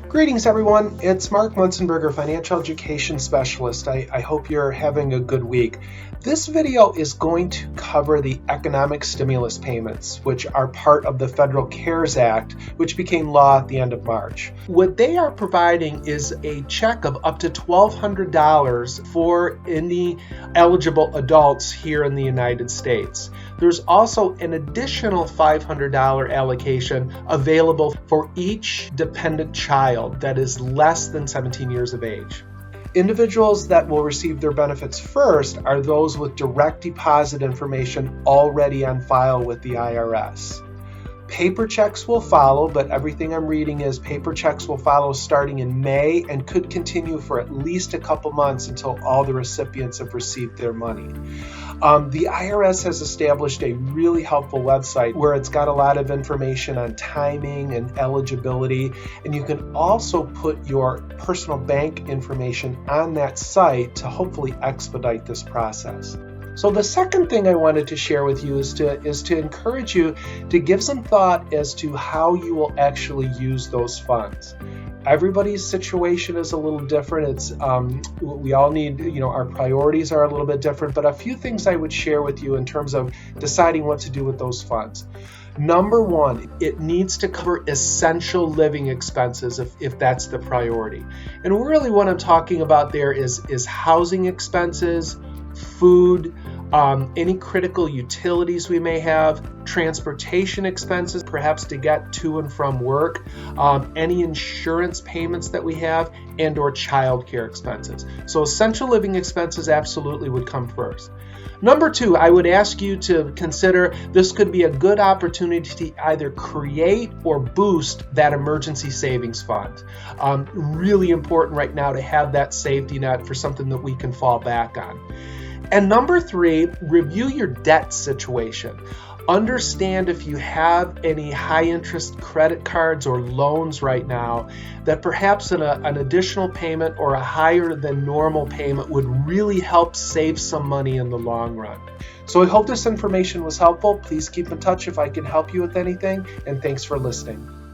Greetings, everyone. It's Mark Munzenberger, Financial Education Specialist. I hope you're having a good week. This video is going to cover the economic stimulus payments, which are part of the Federal CARES Act, which became law at the end of March. What they are providing is a check of up to $1,200 for any eligible adults here in the United States. There's also an additional $500 allocation available for each dependent child that is less than 17 years of age. Individuals that will receive their benefits first are those with direct deposit information already on file with the IRS. Paper checks will follow, but everything I'm reading is paper checks will follow starting in May and could continue for at least a couple months until all the recipients have received their money. The IRS has established a really helpful website where it's got a lot of information on timing and eligibility, and you can also put your personal bank information on that site to hopefully expedite this process. So the second thing I wanted to share with you is to encourage you to give some thought as to how you will actually use those funds. Everybody's situation is a little different. It's we all need, our priorities are a little bit different, but a few things I would share with you in terms of deciding what to do with those funds. Number one, it needs to cover essential living expenses if that's the priority. And really what I'm talking about there is housing expenses, food, any critical utilities we may have, transportation expenses, perhaps to get to and from work, any insurance payments that we have, and or childcare expenses. So essential living expenses absolutely would come first. Number two, I would ask you to consider this could be a good opportunity to either create or boost that emergency savings fund. Really important right now to have that safety net for something that we can fall back on. And number three, review your debt situation. Understand if you have any high interest credit cards or loans right now that perhaps an additional payment or a higher than normal payment would really help save some money in the long run. So I hope this information was helpful. Please keep in touch if I can help you with anything, and thanks for listening.